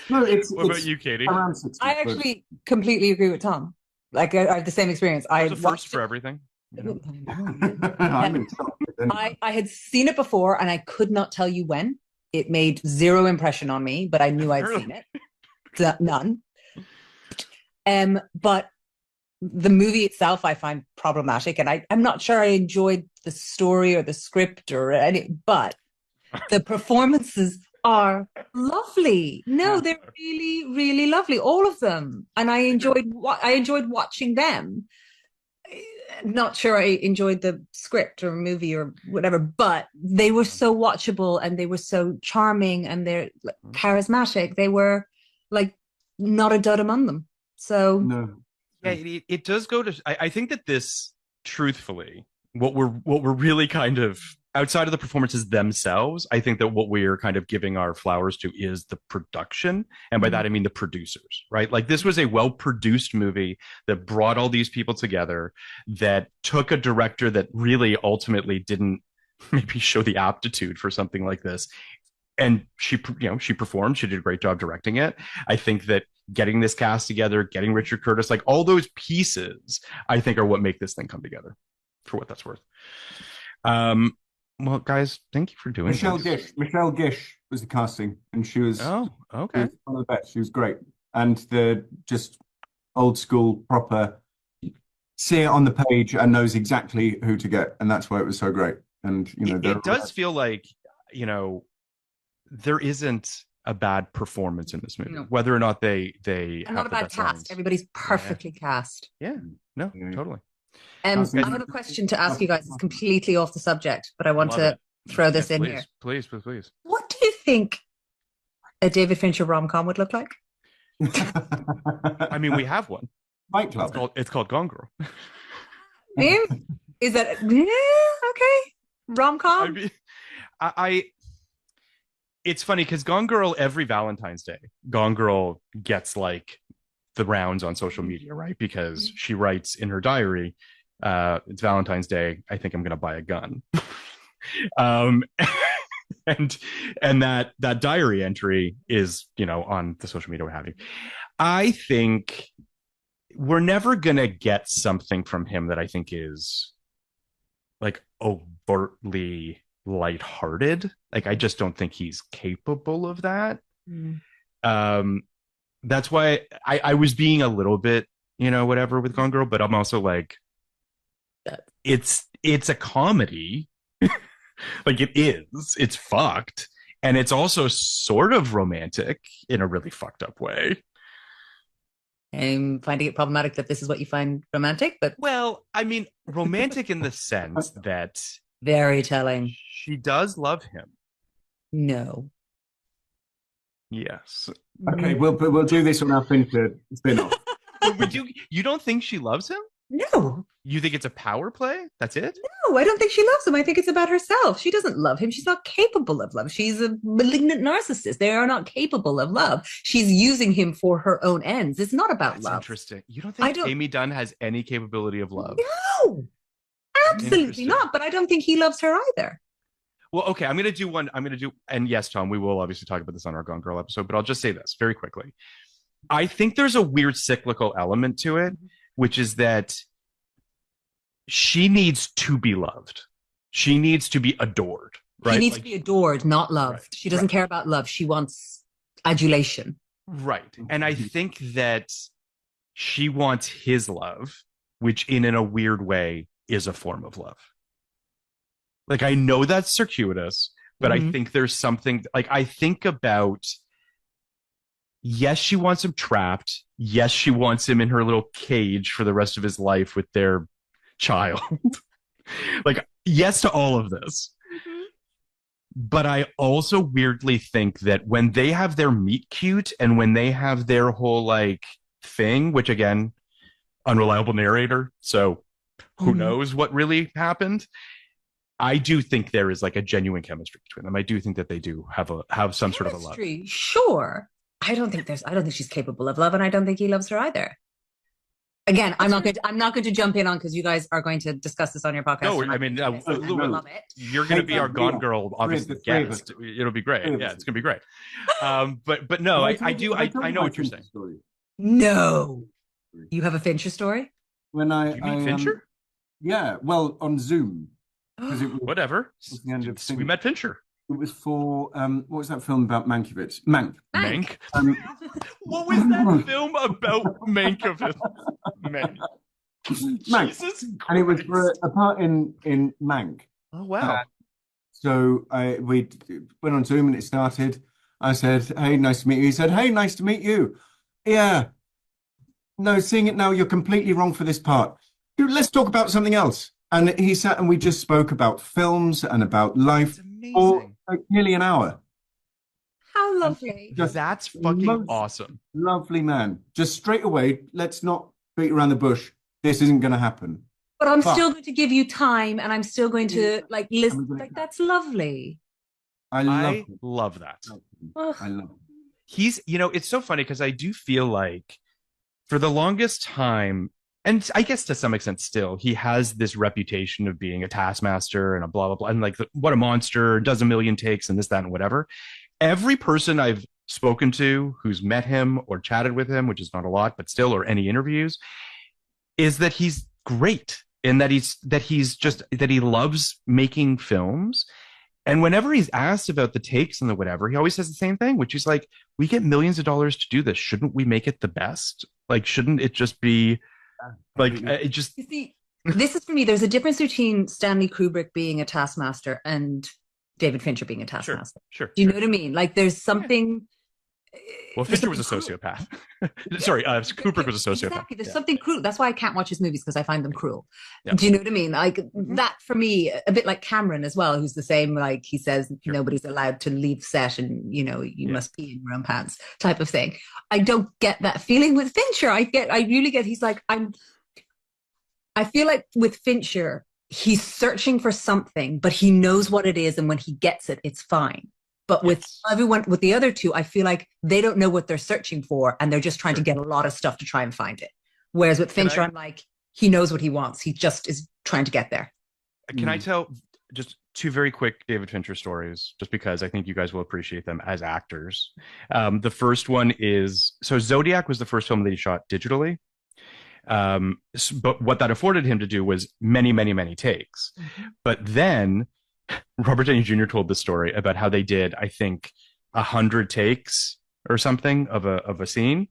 No, what about you, Katie? Around 60, I actually completely agree with Tom. Like I have the same experience. There's a first for everything. You know? I'm in shock. I had seen it before, and I could not tell you when. It made zero impression on me, but I knew I'd seen it. None. But the movie itself I find problematic, and I'm not sure I enjoyed the story or the script or any, but the performances are lovely. No, they're really, really lovely, all of them, and I enjoyed watching them. Not sure I enjoyed the script or movie or whatever, but they were so watchable and they were so charming and they're charismatic. They were like not a dud among them. So no. Yeah, it does go to. I think that this, truthfully, what we're really kind of outside of the performances themselves, I think that what we're kind of giving our flowers to is the production, and by that I mean the producers, right? Like this was a well-produced movie that brought all these people together, that took a director that really ultimately didn't maybe show the aptitude for something like this, and she performed. She did a great job directing it. I think that getting this cast together, getting Richard Curtis, like all those pieces, I think are what make this thing come together, for what that's worth. Well, guys, thank you for doing this. Michelle Gish was the casting, and she was okay. She was one of the best. She was great, and the just old school proper. See it on the page and knows exactly who to get, and that's why it was so great. And it does feel like there isn't a bad performance in this movie, whether or not they and not a bad cast. Everybody's perfectly cast. Yeah, no, totally. I have a question to ask you guys. It's completely off the subject, but I want to throw this in here. Please. What do you think a David Fincher rom-com would look like? I mean, we have one. Fight Club. It's called Gone Girl. Is that okay? Rom-com? It's funny because Gone Girl, every Valentine's Day, Gone Girl gets like the rounds on social media, right? Because she writes in her diary, it's Valentine's Day, I think I'm gonna buy a gun. and that diary entry is on the social media, what have you. I think we're never gonna get something from him that I think is like overtly lighthearted. Like I just don't think he's capable of that. That's why I was being a little bit whatever with Gone Girl, but I'm also like, it's a comedy. Like it's fucked, and it's also sort of romantic in a really fucked up way. I'm finding it problematic that this is what you find romantic, but well, I mean, romantic in the sense that very telling. She does love him. No. Yes. Okay, we'll do this on our Fincher spin-off. You don't think she loves him? No. You think it's a power play? That's it? No, I don't think she loves him. I think it's about herself. She doesn't love him. She's not capable of love. She's a malignant narcissist. They are not capable of love. She's using him for her own ends. It's not about love. Interesting. You don't think Amy Dunn has any capability of love? No, absolutely not. But I don't think he loves her either. Well, okay, I'm going to do, and yes, Tom, we will obviously talk about this on our Gone Girl episode, but I'll just say this very quickly. I think there's a weird cyclical element to it, which is that she needs to be loved. She needs to be adored, right? She needs to be adored, not loved. Right, she doesn't care about love. She wants adulation. Right. And I think that she wants his love, which in a weird way is a form of love. Like, I know that's circuitous, but I think there's something, like, I think about, yes, she wants him trapped. Yes, she wants him in her little cage for the rest of his life with their child. Like, yes to all of this. But I also weirdly think that when they have their meet cute and when they have their whole, like, thing, which, again, unreliable narrator, so who knows what really happened, I do think there is like a genuine chemistry between them. I do think that they do have some sort of a love. Sure. I don't think she's capable of love, and I don't think he loves her either. Again, I'm not going to jump in on, because you guys are going to discuss this on your podcast. No, I mean, love it. You're going to be our Gone Girl, obviously, guest. It'll be great. Yeah, it's going to be great. But no, I know what you're saying. No, you have a Fincher story. When you mean Fincher? Yeah, well, on Zoom because it was Whatever. the end of We met Fincher. It was for what was that film about Mankiewicz? Mank. Mank. What was that film about Mankiewicz? Mank. Jesus Christ. And it was for a part in Mank. Oh wow. So we went on Zoom and it started. I said, "Hey, nice to meet you." He said, "Hey, nice to meet you." Yeah. No, seeing it now, you're completely wrong for this part. Dude, let's talk about something else. And he sat and we just spoke about films and about life for like nearly an hour. How lovely. That's fucking awesome. Lovely man. Just straight away, let's not beat around the bush. This isn't going to happen. But I'm still going to give you time and I'm still going to like listen. Like, that's lovely. I love that. I love it. He's, it's so funny because I do feel like for the longest time, and I guess to some extent still, he has this reputation of being a taskmaster and a blah, blah, blah. And like, what a monster, does a million takes and this, that, and whatever. Every person I've spoken to who's met him or chatted with him, which is not a lot, but still, or any interviews, is that he's great and that he loves making films. And whenever he's asked about the takes and the whatever, he always says the same thing, which is like, we get millions of dollars to do this. Shouldn't we make it the best? Like, shouldn't it just be like, it just... You see, this is for me, there's a difference between Stanley Kubrick being a taskmaster and David Fincher being a taskmaster. Sure. Do you know what I mean? Like, there's something... Well, Fincher was a sociopath. Sorry, Kubrick was a sociopath. Exactly. There's something cruel. That's why I can't watch his movies, because I find them cruel. Yeah. Do you know what I mean? Like that for me, a bit like Cameron as well, who's the same. Like he says, nobody's allowed to leave set, and you must pee in your own pants, type of thing. I don't get that feeling with Fincher. I really get. He's like I feel like with Fincher, he's searching for something, but he knows what it is, and when he gets it, it's fine. But with everyone, with the other two, I feel like they don't know what they're searching for, and they're just trying to get a lot of stuff to try and find it. Whereas with Fincher, I'm like, he knows what he wants. He just is trying to get there. Can I tell just two very quick David Fincher stories, just because I think you guys will appreciate them as actors. The first one is, so Zodiac was the first film that he shot digitally. But what that afforded him to do was many, many, many takes. Mm-hmm. But then Robert Downey Jr. told the story about how they did, I think, 100 takes or something of a scene,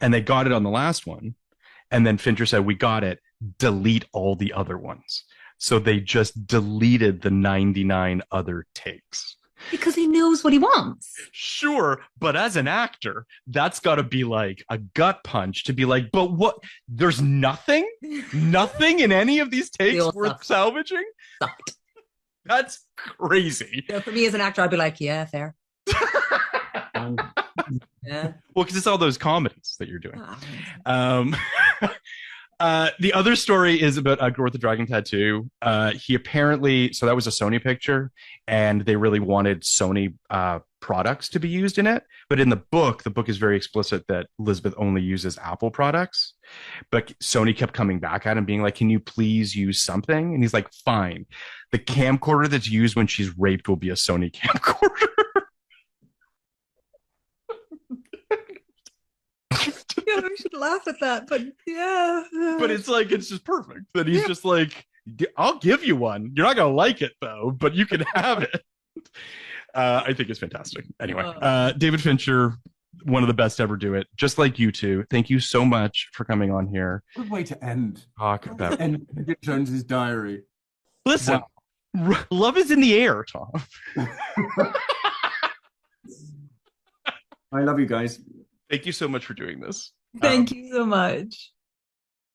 and they got it on the last one. And then Fincher said, "We got it. Delete all the other ones." So they just deleted the 99 other takes. Because he knows what he wants. Sure, but as an actor, that's got to be like a gut punch to be like, but what? There's nothing in any of these takes worth salvaging? Sucked. That's crazy. So for me as an actor, I'd be like, yeah, fair. Yeah. Well, because it's all those comedies that you're doing. The other story is about Girl with the Dragon Tattoo. He apparently, so that was a Sony picture, and they really wanted Sony products to be used in it. But in the book is very explicit that Elizabeth only uses Apple products. But Sony kept coming back at him being like, "Can you please use something?" And he's like, "Fine. The camcorder that's used when she's raped will be a Sony camcorder." Yeah, we should laugh at that, but yeah. But it's like, it's just perfect that he's just like, "I'll give you one. You're not going to like it though, but you can have it." I think it's fantastic. Anyway, David Fincher, one of the best to ever do it. Just like you two. Thank you so much for coming on here. Good way to end. Talk about Bridget Jones's Diary. Listen, love is in the air, Tom. I love you guys. Thank you so much for doing this. Thank you so much.